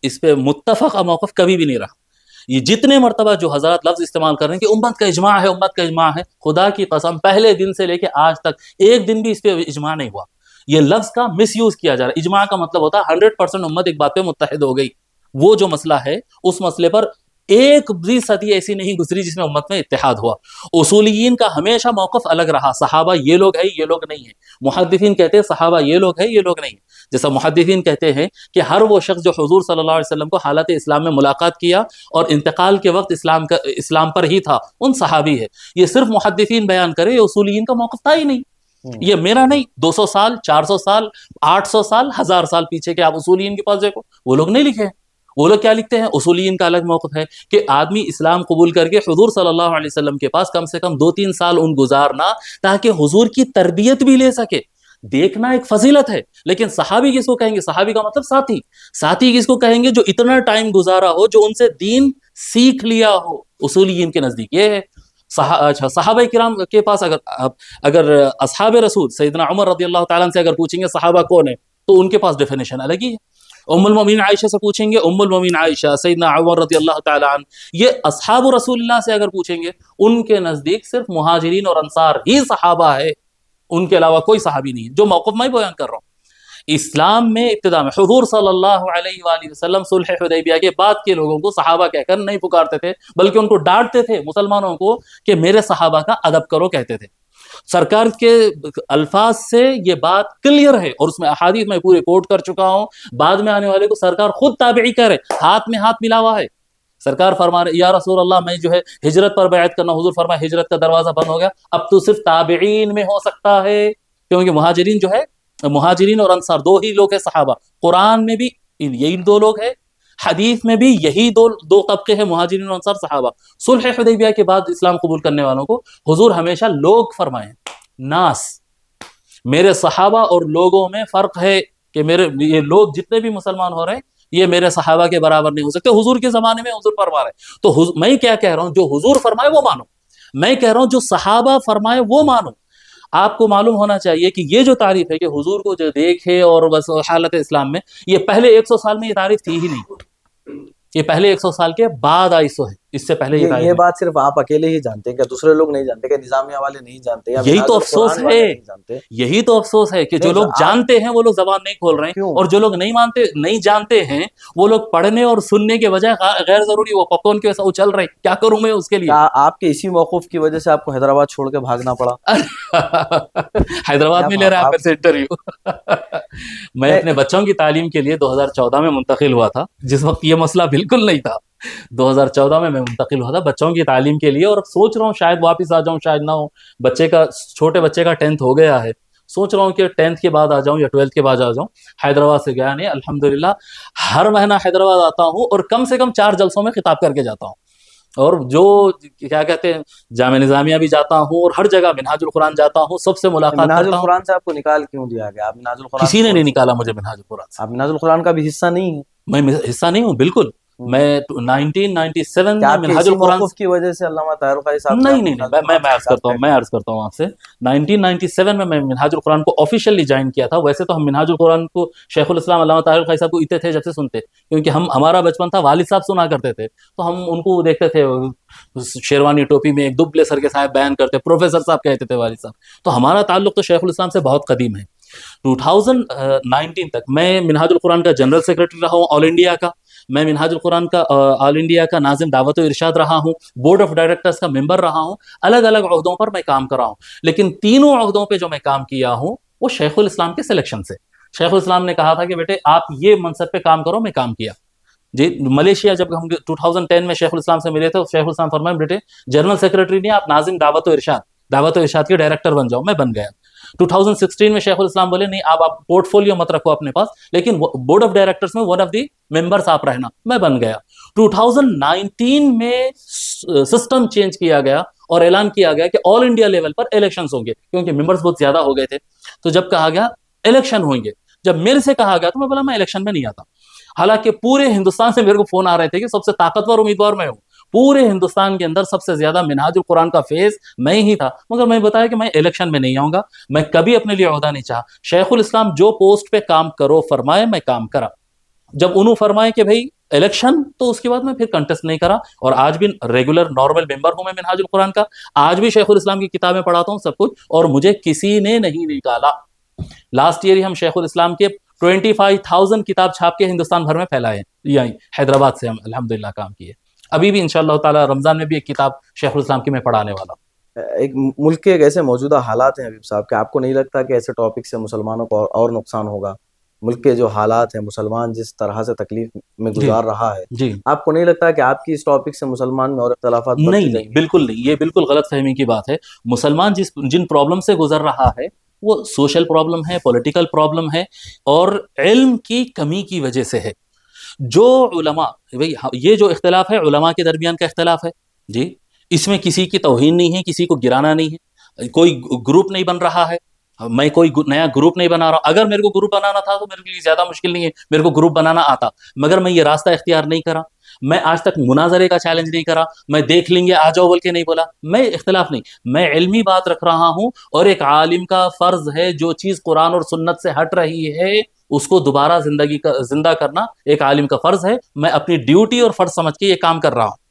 Speaker 2: اس پہ متفقہ موقف کبھی بھی نہیں رہا۔ یہ جتنے مرتبہ جو حضرات لفظ استعمال کر رہے ہیں کہ امت کا اجماع ہے، امت کا اجماع ہے، خدا کی قسم پہلے دن سے لے کے آج تک ایک دن بھی اس پہ اجماع نہیں ہوا۔ یہ لفظ کا مس یوز کیا جا رہا ہے۔ اجماع کا مطلب ہوتا ہے 100% امت ایک بات پہ متحد ہو گئی، وہ جو مسئلہ ہے اس مسئلے پر ایک بھی صدی ایسی نہیں گزری جس میں امت میں اتحاد ہوا۔ اصولیین کا ہمیشہ موقف الگ رہا، صحابہ یہ لوگ ہیں یہ لوگ نہیں ہیں، محدثین کہتے ہیں صحابہ یہ لوگ ہیں یہ لوگ نہیں ہیں۔ جیسا محدثین کہتے ہیں کہ ہر وہ شخص جو حضور صلی اللہ علیہ وسلم کو حالت اسلام میں ملاقات کیا اور انتقال کے وقت اسلام پر ہی تھا، ان صحابی ہے۔ یہ صرف محدثین بیان کرے، یہ اصولیین کا موقف تھا ہی نہیں۔ یہ میرا نہیں، 200 سال 400 سال 800 سال 1000 سال پیچھے کے آپ اصولین کے پاس دیکھو، وہ لوگ نہیں لکھے ہیں۔ وہ لوگ کیا لکھتے ہیں؟ اصولین کا الگ موقف ہے کہ آدمی اسلام قبول کر کے حضور صلی اللہ علیہ وسلم کے پاس کم سے کم 2-3 سال ان گزارنا تاکہ حضور کی تربیت بھی لے سکے۔ دیکھنا ایک فضیلت ہے، لیکن صحابی کس کو کہیں گے؟ صحابی کا مطلب ساتھی۔ ساتھی کس کو کہیں گے؟ جو اتنا ٹائم گزارا ہو، جو ان سے دین سیکھ لیا ہو۔ اصولیین کے نزدیک یہ ہے۔ اچھا، صحابہ کرام کے پاس اگر اصحاب رسول سیدنا عمر رضی اللہ تعالیٰ سے اگر پوچھیں گے صحابہ کون ہے، تو ان کے پاس ڈیفینیشن الگ ہی ہے۔ ام المومنین عائشہ سے پوچھیں گے، ام المومنین عائشہ، سیدنا عمر رضی اللہ تعالیٰ عنہ، یہ اصحاب رسول اللہ سے اگر پوچھیں گے، ان کے نزدیک صرف مہاجرین اور انصار ہی صحابہ ہے، ان کے علاوہ کوئی صحابی نہیں ہے۔ جو موقف میں بیان کر رہا ہوں، اسلام میں ابتدا میں حضور صلی اللہ علیہ وآلہ وسلم صلح حدیبیہ کے بعد کے لوگوں کو صحابہ کہہ کر نہیں پکارتے تھے، بلکہ ان کو ڈانٹتے تھے مسلمانوں کو کہ میرے صحابہ کا ادب کرو کہتے تھے۔ سرکار کے الفاظ سے یہ بات کلیئر ہے، اور اس میں احادیث میں پورے کوٹ کر چکا ہوں۔ بعد میں آنے والے کو سرکار خود تابعی کہہ رہے، ہاتھ میں ہاتھ ملا ہوا ہے۔ سرکار فرما رہے یا رسول اللہ میں جو ہے ہجرت پر بیعت کرنا، حضور فرمائے ہجرت کا دروازہ بند ہو گیا، اب تو صرف تابعین میں ہو سکتا ہے، کیونکہ مہاجرین جو ہے، مہاجرین اور انصار دو ہی لوگ ہیں صحابہ۔ قرآن میں بھی یہی دو لوگ ہیں، حدیث میں بھی یہی دو طبقے ہیں، مہاجرین اور انصار صحابہ۔ صلح حدیبیہ کے بعد اسلام قبول کرنے والوں کو حضور ہمیشہ لوگ فرمائیں، ناس۔ میرے صحابہ اور لوگوں میں فرق ہے کہ یہ لوگ جتنے بھی مسلمان ہو رہے ہیں یہ میرے صحابہ کے برابر نہیں ہو سکتے۔ حضور کے زمانے میں حضور فرما رہے ہیں، تو میں کیا کہہ رہا ہوں؟ جو حضور فرمائے وہ مانو۔ میں کہہ رہا ہوں جو صحابہ فرمائے وہ مانو۔ آپ کو معلوم ہونا چاہیے کہ یہ جو تعریف ہے کہ حضور کو جو دیکھے اور بس حالت اسلام میں، یہ پہلے 100 سال میں یہ تعریف تھی ہی نہیں، یہ پہلے 100 سال کے بعد آئی سو ہے، اس سے پہلے
Speaker 1: یہ بات صرف آپ اکیلے ہی جانتے ہیں، کہ دوسرے لوگ نہیں جانتے، کہ نظامیہ والے نہیں جانتے؟
Speaker 2: یہی تو افسوس ہے، یہی تو افسوس ہے کہ جو لوگ جانتے ہیں وہ لوگ زبان نہیں کھول رہے ہیں، اور جو لوگ نہیں جانتے ہیں وہ لوگ پڑھنے اور سننے کے بجائے غیر ضروری وہ پاپ کارن کے ویسا اچل رہے ہیں۔ کیا کروں میں اس کے لیے؟
Speaker 1: آپ کے اسی موقف کی وجہ سے آپ کو حیدرآباد چھوڑ کے بھاگنا پڑا؟
Speaker 2: حیدرآباد میں لے رہے ہیں آپ میرے سے انٹرویو۔ میں اپنے بچوں کی تعلیم کے لیے 2014 میں منتقل ہوا تھا، جس وقت یہ مسئلہ بالکل نہیں تھا۔ 2014 میں منتقل ہوا تھا بچوں کی تعلیم کے لیے، اور سوچ رہا ہوں شاید واپس آ جاؤں، شاید نہ ہو۔ چھوٹے بچے کا 10th ہو گیا ہے، سوچ رہا ہوں کہ 10th کے بعد آ جاؤں یا 12th کے بعد آ جاؤں۔ حیدرآباد سے گیا نہیں، الحمدللہ ہر مہینہ حیدرآباد آتا ہوں، اور کم سے کم 4 جلسوں میں خطاب کر کے جاتا ہوں، اور جو کیا کہتے ہیں جامعہ نظامیہ بھی جاتا ہوں، اور ہر جگہ منہاج القرآن جاتا ہوں، سب سے ملاقات کرتا ہوں۔
Speaker 1: منہاج القرآن سے آپ کو نکال کیوں دیا گیا؟ آپ منہاج القرآن
Speaker 2: کسی نے نہیں نکالا مجھے منہاج القرآن سے۔
Speaker 1: آپ منہاج القرآن کا بھی حصہ نہیں ہیں؟
Speaker 2: میں حصہ نہیں ہوں، بالکل۔ میں 1997 میں منہاج القرآن
Speaker 1: کی وجہ سے علامہ طاہر القادری صاحب
Speaker 2: نہیں میں عرض کرتا ہوں آپ سے، 1997 میں منہاج القرآن کو آفیشیلی جوائن کیا تھا۔ ویسے تو ہم منہاج القرآن کو شیخ الاسلام علامہ طاہر القادری صاحب کو اتنے تھے جب سے سنتے، کیونکہ ہمارا بچپن تھا، والد صاحب سنا کرتے تھے، تو ہم ان کو دیکھتے تھے شیروانی ٹوپی میں ایک دبلے سر کے صاحب بیان کرتے، پروفیسر صاحب کہتے تھے والد صاحب۔ تو ہمارا تعلق تو شیخ الاسلام سے بہت قدیم ہے۔ 2019 تک میں منہاج القرآن کا جنرل سیکرٹری رہا ہوں آل انڈیا کا، میں منہاج القرآن کا آل انڈیا کا ناظم دعوت و ارشاد رہا ہوں، بورڈ آف ڈائریکٹرز کا ممبر رہا ہوں، الگ الگ عہدوں پر میں کام کر رہا ہوں۔ لیکن تینوں عہدوں پہ جو میں کام کیا ہوں وہ شیخ الاسلام کے سلیکشن سے۔ شیخ الاسلام نے کہا تھا کہ بیٹے آپ یہ منصب پہ کام کرو، میں کام کیا جی۔ ملیشیا جب ہم 2010 میں شیخ الاسلام سے ملے تھے، شیخ الاسلام فرمائے بیٹے جنرل سیکرٹری نہیں، آپ ناظم دعوت و ارشاد کے ڈائریکٹر بن جاؤ۔ میں بن گیا۔ 2016 میں شیخ الاسلام بولے نہیں آپ پورٹ فولیو مت رکھو اپنے پاس، لیکن بورڈ آف ڈائریکٹرز میں ون آف دی ممبرس آپ رہنا۔ میں بن گیا۔ 2019 میں سسٹم چینج کیا گیا اور اعلان کیا گیا کہ آل انڈیا لیول پر الیکشنز ہوں گے، کیونکہ ممبرس بہت زیادہ ہو گئے تھے۔ تو جب کہا گیا الیکشن ہوئیں گے، جب میرے سے کہا گیا تو میں بولا میں الیکشن میں نہیں آتا۔ حالانکہ پورے ہندوستان سے میرے کو فون آ رہے تھے کہ سب سے طاقتور امیدوار میں ہوں، پورے ہندوستان کے اندر سب سے زیادہ منہاج القرآن کا فیض میں ہی تھا، مگر میں بتایا کہ میں الیکشن میں نہیں آؤں گا۔ میں کبھی اپنے لیے عہدہ نہیں چاہا۔ شیخ الاسلام جو پوسٹ پہ کام کرو فرمائے، میں کام کرا۔ جب انہوں فرمائے کہ بھائی الیکشن، تو اس کے بعد میں پھر کنٹیسٹ نہیں کرا، اور آج بھی ریگولر نارمل ممبر ہوں میں منہاج القرآن کا، آج بھی شیخ الاسلام کی کتابیں پڑھاتا ہوں سب کچھ، اور مجھے کسی نے نہیں نکالا۔ لاسٹ ایئر ہی ہم شیخ الاسلام کے 25,000 کتاب چھاپ کے ہندوستان بھر میں پھیلائے، یہی حیدرآباد سے ہم الحمدللہ کام کیے۔ ابھی بھی انشاءاللہ تعالی رمضان میں بھی ایک کتاب شیخ الاسلام کی میں پڑھانے والا ہوں۔
Speaker 1: ایک ملک کے ایک ایسے موجودہ حالات ہیں حبیب صاحب کہ آپ کو نہیں لگتا کہ ایسے ٹاپک سے مسلمانوں کو اور نقصان ہوگا؟ ملک کے جو حالات ہیں، مسلمان جس طرح سے تکلیف میں گزار رہا ہے،
Speaker 2: جی،
Speaker 1: آپ کو نہیں لگتا کہ آپ کی اس ٹاپک سے مسلمان میں اور اختلافات
Speaker 2: نہیں، بالکل نہیں، یہ بالکل غلط فہمی کی بات ہے۔ مسلمان جن پرابلم سے گزر رہا ہے وہ سوشل پرابلم ہے، پولیٹیکل پرابلم ہے، اور علم کی کمی کی وجہ سے ہے۔ جو علماء، بھئی یہ جو اختلاف ہے علماء کے درمیان کا اختلاف ہے جی، اس میں کسی کی توہین نہیں ہے، کسی کو گرانا نہیں ہے، کوئی گروپ نہیں بن رہا ہے، میں کوئی نیا گروپ نہیں بنا رہا ہوں۔ اگر میرے کو گروپ بنانا تھا تو میرے لیے زیادہ مشکل نہیں ہے، میرے کو گروپ بنانا آتا، مگر میں یہ راستہ اختیار نہیں کرا، میں آج تک مناظرے کا چیلنج نہیں کرا، میں دیکھ لیں گے آ جاؤ بول کے نہیں بولا، میں اختلاف نہیں، میں علمی بات رکھ رہا ہوں، اور ایک عالم کا فرض ہے جو چیز قرآن اور سنت سے ہٹ رہی ہے اس کو دوبارہ زندہ کرنا ایک عالم کا فرض ہے۔ میں اپنی ڈیوٹی اور فرض سمجھ کے یہ کام کر رہا ہوں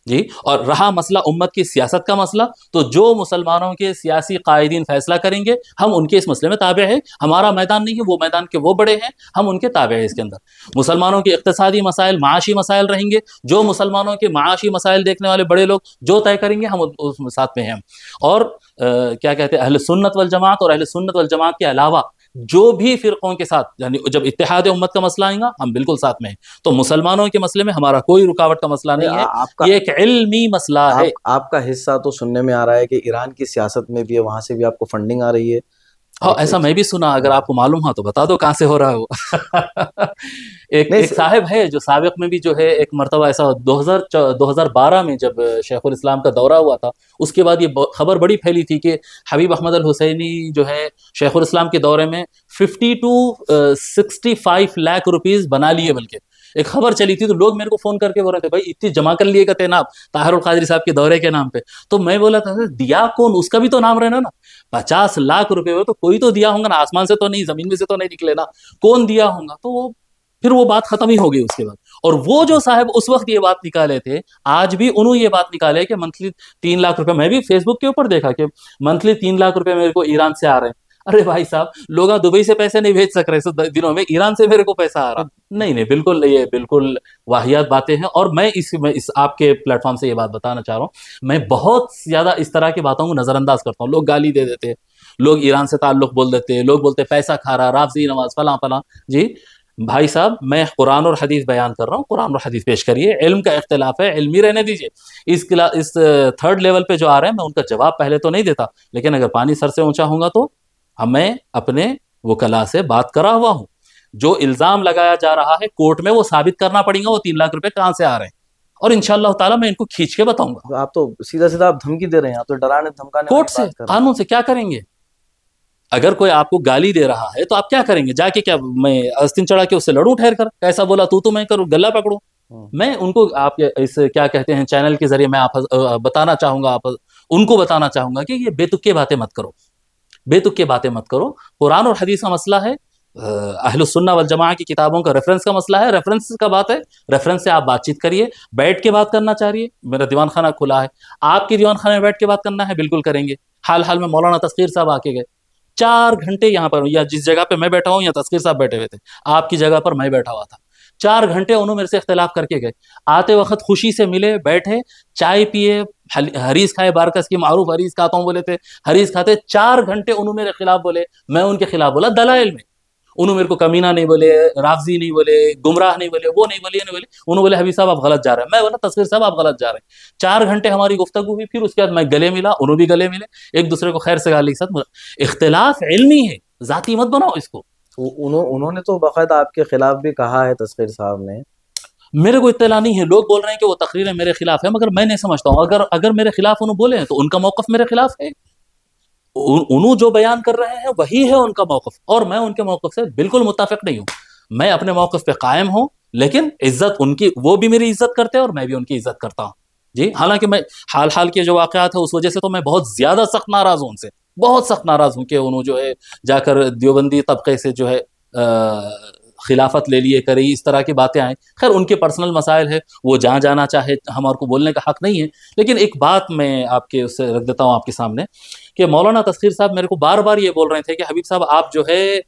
Speaker 2: جی۔ اور رہا مسئلہ امت کی سیاست کا مسئلہ، تو جو مسلمانوں کے سیاسی قائدین فیصلہ کریں گے ہم ان کے اس مسئلے میں تابع ہیں، ہمارا میدان نہیں ہے، وہ میدان کے وہ بڑے ہیں، ہم ان کے تابع ہیں۔ اس کے اندر مسلمانوں کے اقتصادی مسائل، معاشی مسائل رہیں گے، جو مسلمانوں کے معاشی مسائل دیکھنے والے بڑے لوگ جو طے کریں گے ہم اس ساتھ میں ہیں۔ اور کیا کہتے ہیں، اہل سنت والجماعت اور اہل سنت والجماعت کے علاوہ جو بھی فرقوں کے ساتھ، یعنی جب اتحاد امت کا مسئلہ آئے گا ہم بالکل ساتھ میں ہیں۔ تو مسلمانوں کے مسئلے میں ہمارا کوئی رکاوٹ کا مسئلہ نہیں ہے،
Speaker 1: آپ کا
Speaker 2: یہ ایک علمی مسئلہ ہے۔
Speaker 1: آپ کا حصہ تو سننے میں آ رہا ہے کہ ایران کی سیاست میں بھی ہے، وہاں سے بھی آپ کو فنڈنگ آ رہی ہے۔
Speaker 2: ہاں ایسا میں بھی سنا، اگر آپ کو معلوم ہو تو بتا دو کہاں سے ہو رہا ہے وہ۔ ایک صاحب ہے جو سابق میں بھی جو ہے ایک مرتبہ ایسا 2012 میں جب شیخ الاسلام کا دورہ ہوا تھا، اس کے بعد یہ خبر بڑی پھیلی تھی کہ حبیب احمد الحسینی جو ہے شیخ الاسلام کے دورے میں 50 to 65 لاکھ روپیز بنا لیے، بلکہ ایک خبر چلی تھی، تو لوگ میرے کو فون کر کے بول رہے تھے بھائی اتنی جمع کر لیے گا آپ طاہر القادری صاحب کے دورے کے نام پہ۔ تو میں بولا تھا دیا کون، اس کا بھی تو نام رہنا نا، 50 لاکھ روپے ہو تو کوئی تو دیا ہوں گا نا، آسمان سے تو نہیں، زمین میں سے تو نہیں نکلے نا، کون دیا ہوں گا؟ تو پھر وہ بات ختم ہی ہو گئی اس کے بعد۔ اور وہ جو صاحب اس وقت یہ بات نکالے تھے، آج بھی انہوں یہ بات نکالے کہ منتھلی 3 لاکھ روپے، میں بھی فیس بک کے اوپر دیکھا کہ منتھلی 3 لاکھ روپے میرے کو ایران سے آ رہے ہیں۔ ارے بھائی صاحب، لوگ دبئی سے پیسے نہیں بھیج سک رہے اس دنوں میں، ایران سے میرے کو پیسہ آ رہا، نہیں بالکل، یہ بالکل واہیات باتیں ہیں۔ اور میں اس آپ کے پلیٹ فارم سے یہ بات بتانا چاہ رہا ہوں، میں بہت زیادہ اس طرح کی باتوں کو نظر انداز کرتا ہوں۔ لوگ گالی دے دیتے ہیں، لوگ ایران سے تعلق بول دیتے ہیں، لوگ بولتے پیسہ کھا رہا، رافضی نواز، فلاں فلاں جی۔ بھائی صاحب میں قرآن اور حدیث بیان کر رہا ہوں، قرآن اور حدیث پیش کریے، علم کا اختلاف ہے، علمی رہنے دیجیے۔ اس تھرڈ لیول پہ جو آ رہے ہیں میں ان کا جواب پہلے تو نہیں دیتا، لیکن اگر پانی سر سے اونچا ہوگا تو میں اپنے وکلا سے بات کرا ہوا ہوں، جو الزام لگایا جا رہا ہے کورٹ میں وہ ثابت کرنا پڑے گا وہ 3 لاکھ روپے کہاں سے آ رہے ہیں، اور انشاءاللہ تعالیٰ میں ان کو کھینچ کے بتاؤں گا۔
Speaker 1: آپ تو سیدھا آپ دھمکی دے رہے ہیں، آپ تو ڈرانے دھمکانے
Speaker 2: کورٹ
Speaker 1: والی
Speaker 2: سے،
Speaker 1: بات کر رہے ہیں۔
Speaker 2: قانون سے کیا کریں گے؟ اگر کوئی آپ کو گالی دے رہا ہے تو آپ کیا کریں گے؟ جا کے کیا میں آستین چڑھا کے اس سے لڑوں ٹھہر کر؟ کیسا بولا تو میں کروں، گلا پکڑوں؟ میں ان کو آپ اس کیا کہتے ہیں چینل کے ذریعے میں آپ بتانا چاہوں گا، آپ ان کو بتانا چاہوں گا کہ یہ بے تکے باتیں مت کرو، بے تکے باتیں مت کرو۔ قرآن اور حدیث کا مسئلہ ہے، اہل السنہ والجماعہ کی کتابوں کا ریفرنس کا مسئلہ ہے، ریفرنس کا بات ہے، ریفرنس سے آپ بات چیت کریے، بیٹھ کے بات کرنا چاہ رہی ہے، میرا دیوان خانہ کھلا ہے، آپ کی دیوان خانے میں بیٹھ کے بات کرنا ہے بالکل کریں گے۔ حال میں مولانا تسخیر صاحب آ کے گئے، 4 گھنٹے یہاں پر، یا جس جگہ پہ میں بیٹھا ہوں یا تسخیر صاحب بیٹھے ہوئے تھے، آپ کی جگہ پر میں بیٹھا ہوا تھا، 4 گھنٹے انہوں میرے سے اختلاف کر کے گئے، آتے وقت خوشی سے ملے، بیٹھے، چائے پیے، حریص کھائے، بارکس کی معروف حریص کھاتا ہوں بولے تھے، حریص کھاتے، 4 گھنٹے انہوں میرے خلاف بولے، میں ان کے خلاف بولا دلائل میں، انہوں میرے کو کمینہ نہیں بولے، رافضی نہیں بولے، گمراہ نہیں بولے، وہ نہیں بولے، یہ نہیں بولے، انہوں بولے حبیب صاحب آپ غلط جا رہے ہیں، میں بولا تسخیر صاحب آپ غلط جا رہے ہیں۔ 4 گھنٹے ہماری گفتگو ہوئی، پھر اس کے بعد میں گلے ملا، انہوں بھی گلے ملے، ایک دوسرے کو خیر سے گالی کے ساتھ۔ اختلاف علمی ہے، ذاتی مت بناؤ اس کو۔
Speaker 1: انہوں نے تو باقاعدہ آپ کے خلاف بھی کہا ہے، تسخیر صاحب نے۔
Speaker 2: میرے کو اطلاع نہیں ہے، لوگ بول رہے ہیں کہ وہ تقریریں میرے خلاف ہے، مگر میں نہیں سمجھتا ہوں اگر میرے خلاف انہوں بولے ہیں تو ان کا موقف میرے خلاف ہے، انہوں جو بیان کر رہے ہیں وہی ہے ان کا موقف، اور میں ان کے موقف سے بالکل متفق نہیں ہوں، میں اپنے موقف پہ قائم ہوں، لیکن عزت ان کی، وہ بھی میری عزت کرتے ہیں اور میں بھی ان کی عزت کرتا ہوں جی۔ حالانکہ میں حال کے جو واقعات ہیں اس وجہ سے تو میں بہت زیادہ سخت ناراض ہوں ان سے، بہت سخت ناراض ہوں کہ انہوں جو ہے جا کر دیوبندی طبقے سے جو ہے خلافت لے لیے کرے، اس طرح کی باتیں آئیں۔ خیر ان کے پرسنل مسائل ہے، وہ جہاں جانا چاہے، ہمارے کو بولنے کا حق نہیں ہے، لیکن ایک بات میں آپ کے اس سے رکھ دیتا ہوں آپ کے سامنے کہ مولانا تسخیر صاحب میرے کو بار بار یہ بول رہے تھے کہ حبیب صاحب آپ جو ہے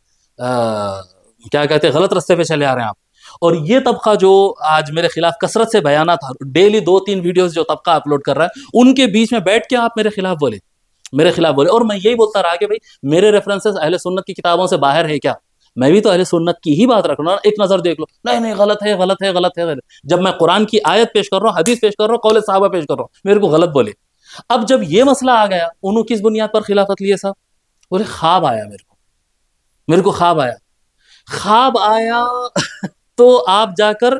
Speaker 2: کیا کہتے ہیں غلط رستے پہ چلے آ رہے ہیں آپ، اور یہ طبقہ جو آج میرے خلاف کثرت سے بیانات، ڈیلی 2-3 ویڈیوز جو طبقہ اپلوڈ کر رہا ہے، ان کے بیچ میں بیٹھ کے آپ میرے خلاف بولے، اور میں یہی بولتا رہا کہ بھائی میرے ریفرنسز اہل سنت کی کتابوں سے باہر ہے کیا؟ میں بھی تو اہل سنت کی ہی بات رکھ رہا ہوں، ایک نظر دیکھ لو، نہیں غلط ہے غلط ہے غلط ہے، جب میں قرآن کی آیت پیش کر رہا ہوں، حدیث پیش کر رہا ہوں، قول صحابہ پیش کر رہا ہوں، میرے کو غلط بولے۔ اب جب یہ مسئلہ آ گیا، انہوں کس بنیاد پر خلافت لیے صاحب؟ بولے خواب آیا میرے کو خواب آیا تو آپ جا کر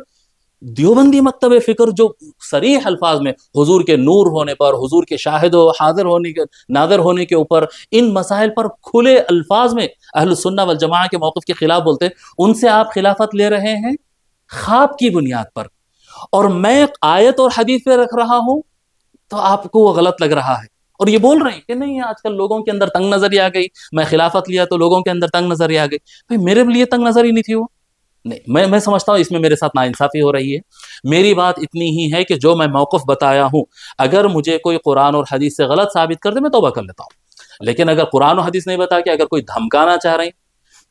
Speaker 2: دیوبندی مکتب فکر جو صریح الفاظ میں حضور کے نور ہونے پر، حضور کے شاہد و حاضر ہونے کے، ناظر ہونے کے اوپر، ان مسائل پر کھلے الفاظ میں اہل السنہ والجماعہ کے موقف کے خلاف بولتے ہیں، ان سے آپ خلافت لے رہے ہیں خواب کی بنیاد پر، اور میں آیت اور حدیث پہ رکھ رہا ہوں تو آپ کو وہ غلط لگ رہا ہے، اور یہ بول رہے ہیں کہ نہیں آج کل لوگوں کے اندر تنگ نظری آ گئی، میں خلافت لیا تو لوگوں کے اندر تنگ نظری آ گئی۔ بھائی میرے لیے تنگ نظری نہیں تھی وہ، نہیں، میں سمجھتا ہوں اس میں میرے ساتھ ناانصافی ہو رہی ہے۔ میری بات اتنی ہی ہے کہ جو میں موقف بتایا ہوں، اگر مجھے کوئی قرآن اور حدیث سے غلط ثابت کر دے میں توبہ کر لیتا ہوں، لیکن اگر قرآن و حدیث نہیں بتا کے اگر کوئی دھمکانا چاہ رہے ہیں،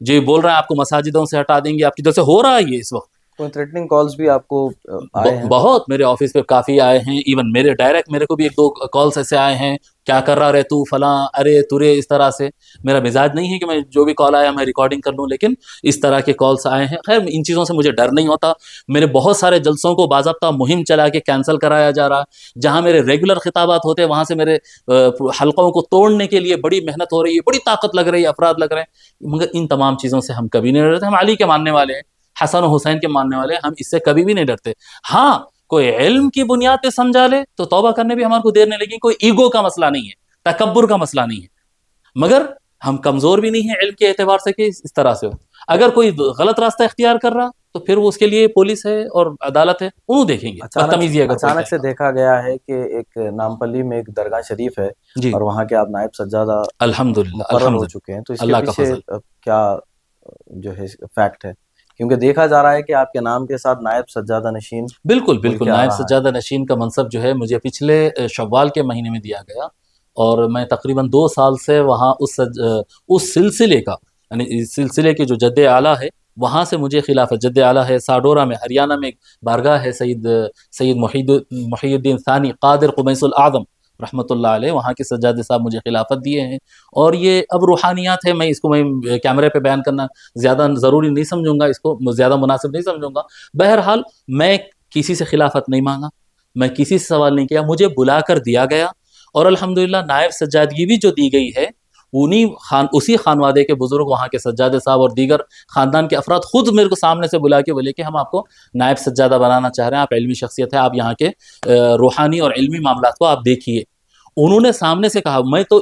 Speaker 2: جی بول رہے ہیں آپ کو مساجدوں سے ہٹا دیں گے، آپ کی طرف سے ہو رہا ہے یہ اس وقت،
Speaker 1: کوئی تھریٹننگ کالز بھی آپ کو آئے ہیں؟
Speaker 2: بہت میرے آفس پہ کافی آئے ہیں، ایون میرے ڈائریکٹ میرے کو بھی 1-2 کالس ایسے آئے ہیں، کیا کر رہا رہے تو فلاں، ارے ترے، اس طرح سے۔ میرا مزاج نہیں ہے کہ میں جو بھی کال آیا میں ریکارڈنگ کر لوں، لیکن اس طرح کے کالس آئے ہیں۔ خیر ان چیزوں سے مجھے ڈر نہیں ہوتا، میرے بہت سارے جلسوں کو باضابطہ مہم چلا کے کینسل کرایا جا رہا ہے، جہاں میرے ریگولر خطابات ہوتے ہیں وہاں سے میرے حلقوں کو توڑنے کے لیے بڑی محنت ہو رہی ہے، بڑی طاقت لگ رہی ہے، افراد لگ رہے ہیں، مگر ان تمام چیزوں سے ہم کبھی نہیں ڈرتے۔ ہم علی کے ماننے والے ہیں، حسن و حسین کے ماننے والے ہیں، ہم اس سے کبھی بھی نہیں ڈرتے۔ ہاں کوئی علم کی بنیاد پہ سمجھا لے تو توبہ کرنے بھی ہمارے کو دیر نہیں لگی، کوئی ایگو کا مسئلہ نہیں ہے، تکبر کا مسئلہ نہیں ہے، مگر ہم کمزور بھی نہیں ہیں علم کے اعتبار سے کہ اس طرح سے ہو۔ اگر کوئی غلط راستہ اختیار کر رہا تو پھر وہ اس کے لیے پولیس ہے اور عدالت ہے، انہوں دیکھیں گے۔
Speaker 1: اچانک سے دیکھا گیا ہے کہ ایک نامپلی میں ایک درگاہ شریف ہے
Speaker 2: جی
Speaker 1: اور وہاں کے آپ نائب سجادہ
Speaker 2: الحمدللہ
Speaker 1: مقرر ہو چکے ہیں، تو اس کے
Speaker 2: اللہ کا
Speaker 1: پیچھے
Speaker 2: فضل۔
Speaker 1: کیا جو ہے فیکٹ ہے؟ کیونکہ دیکھا جا رہا ہے کہ آپ کے نام کے ساتھ نائب سجادہ نشین
Speaker 2: بالکل
Speaker 1: آ
Speaker 2: نائب
Speaker 1: رہا ہے۔
Speaker 2: سجادہ نشین کا منصب جو ہے مجھے پچھلے شوال کے مہینے میں دیا گیا، اور میں تقریباً 2 سال سے وہاں اس سلسلے کا، یعنی اس سلسلے کے جو جد اعلیٰ ہے وہاں سے مجھے خلافت، جد اعلیٰ ہے ساڈورا میں، ہریانہ میں ایک بارگاہ ہے، سید محی الدین ثانی قادر قمیص الاعظم رحمۃ اللہ علیہ، وہاں کے سجادہ صاحب مجھے خلافت دیے ہیں، اور یہ اب روحانیات ہے، میں اس کو میں کیمرے پہ بیان کرنا زیادہ ضروری نہیں سمجھوں گا، اس کو زیادہ مناسب نہیں سمجھوں گا۔ بہرحال میں کسی سے خلافت نہیں مانگا، میں کسی سے سوال نہیں کیا، مجھے بلا کر دیا گیا، اور الحمدللہ نائب سجادگی بھی جو دی گئی ہے اسی خانوادے کے بزرگ، وہاں کے سجادہ صاحب اور دیگر خاندان کے افراد خود میرے کو سامنے سے بلا کے بولے کہ ہم آپ کو نائب سجادہ بنانا چاہ رہے ہیں، آپ علمی شخصیت ہے، آپ یہاں کے روحانی اور علمی معاملات کو آپ دیکھیے۔ انہوں نے سامنے سے کہا، میں تو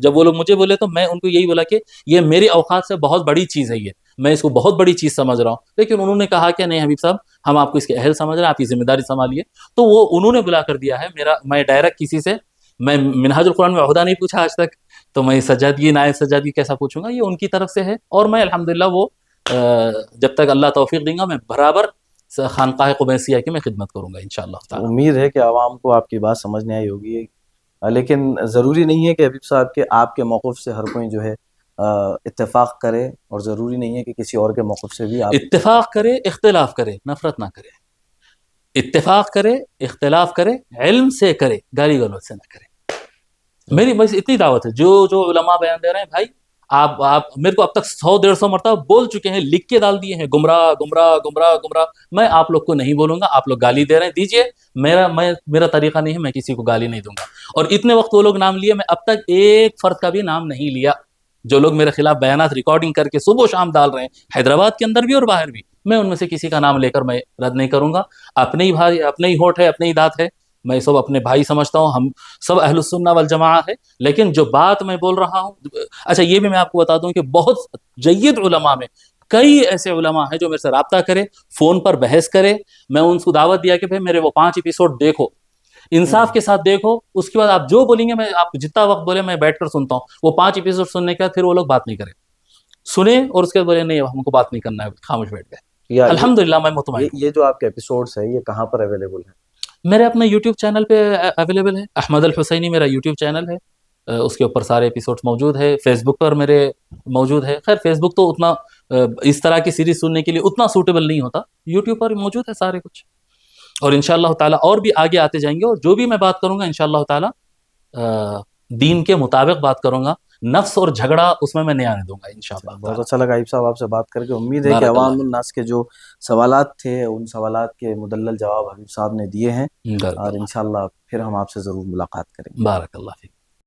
Speaker 2: جب وہ لوگ مجھے بولے تو میں ان کو یہی بولا کہ یہ میری اوقات سے بہت بڑی چیز ہے، یہ میں اس کو بہت بڑی چیز سمجھ رہا ہوں، لیکن انہوں نے کہا کہ نہیں حبیب صاحب ہم آپ کو اس کے اہل سمجھ رہے ہیں، آپ کی ذمہ داری سنبھالیے، تو وہ انہوں نے بلا کر دیا ہے۔ میں ڈائریکٹ کسی سے، میں منہاج القرآن میں عہدہ نہیں پوچھا آج تک، تو میں سجادگی نائب سجادگی کیسا پوچھوں گا، یہ ان کی طرف سے ہے، اور میں الحمدللہ وہ جب تک اللہ توفیق دیں گا میں برابر خانقاہ قبیسیہ کی میں خدمت کروں گا انشاءاللہ تعالی۔
Speaker 1: امید ہے کہ عوام کو آپ کی بات سمجھنے آئی ہوگی، لیکن ضروری نہیں ہے کہ حبیب صاحب کے آپ کے موقف سے ہر کوئی جو ہے اتفاق کرے، اور ضروری نہیں ہے کہ کسی اور کے موقف سے بھی آپ
Speaker 2: اتفاق کرے، اختلاف کرے، نفرت نہ کرے، اتفاق کرے، اختلاف کرے، علم سے کرے، گالی گلوچ سے نہ کرے۔ میری بس اتنی دعوت ہے، جو علماء بیان دے رہے ہیں بھائی، آپ میرے کو اب تک 100-150 مرتبہ بول چکے ہیں، لکھ کے ڈال دیے ہیں، گمراہ گمراہ گمراہ گمراہ، میں آپ لوگ کو نہیں بولوں گا، آپ لوگ گالی دے رہے ہیں دیجئے، میرا طریقہ نہیں ہے، میں کسی کو گالی نہیں دوں گا۔ اور اتنے وقت وہ لوگ نام لیے، میں اب تک ایک فرد کا بھی نام نہیں لیا، جو لوگ میرے خلاف بیانات ریکارڈنگ کر کے صبح و شام ڈال رہے ہیں، حیدرآباد کے اندر بھی اور باہر بھی، میں ان میں سے کسی کا نام لے کر میں رد نہیں کروں گا۔ اپنے ہی بھائی، اپنے ہی ہوٹ ہے، اپنے ہی دانت ہے، میں سب اپنے بھائی سمجھتا ہوں، ہم سب اہل السنہ والجماعہ ہے، لیکن جو بات میں بول رہا ہوں، اچھا یہ بھی میں آپ کو بتا دوں کہ بہت جید علماء میں کئی ایسے علماء ہیں جو میرے سے رابطہ کرے، فون پر بحث کرے، میں ان کو دعوت دیا کہ بھائی میرے وہ 5 ایپیسوڈ دیکھو، انصاف کے ساتھ دیکھو، اس کے بعد آپ جو بولیں گے میں آپ کو جتنا وقت بولے میں بیٹھ کر سنتا ہوں۔ وہ 5 ایپیسوڈ سننے کے بعد پھر وہ لوگ بات نہیں کرے، سنیں اور اس کے بعد بولے نہیں ہم کو بات نہیں کرنا ہے، خاموش بیٹھ گئے۔ الحمدللہ میں مطمئن ہوں۔
Speaker 1: یہ جو آپ کے ایپیسوڈز ہیں یہ کہاں پر اویلیبل ہیں؟
Speaker 2: میرے اپنے یوٹیوب چینل پہ اویلیبل ہے، احمد الحسینی میرا یوٹیوب چینل ہے، اس کے اوپر سارے ایپیسوڈز موجود ہے۔ فیس بک پر میرے موجود ہے، خیر فیس بک تو اتنا اس طرح کی سیریز سننے کے لیے اتنا سوٹیبل نہیں ہوتا، یوٹیوب پر موجود ہے سارے کچھ، اور انشاءاللہ تعالیٰ اور بھی آگے آتے جائیں گے، اور جو بھی میں بات کروں گا انشاءاللہ تعالیٰ دین کے مطابق بات کروں گا، نفس اور جھگڑا اس میں نہیں آنے دوں گا انشاءاللہ۔
Speaker 1: بہت اچھا لگا حبیب صاحب آپ سے بات کر کے، امید ہے کہ
Speaker 2: بارک
Speaker 1: عوام
Speaker 2: اللہ
Speaker 1: الناس کے جو سوالات تھے ان سوالات کے مدلل جواب حبیب صاحب نے دیے ہیں،
Speaker 2: بارک
Speaker 1: اور
Speaker 2: اللہ
Speaker 1: انشاءاللہ پھر ہم آپ سے ضرور ملاقات کریں گے۔
Speaker 2: بارک اللہ فیک۔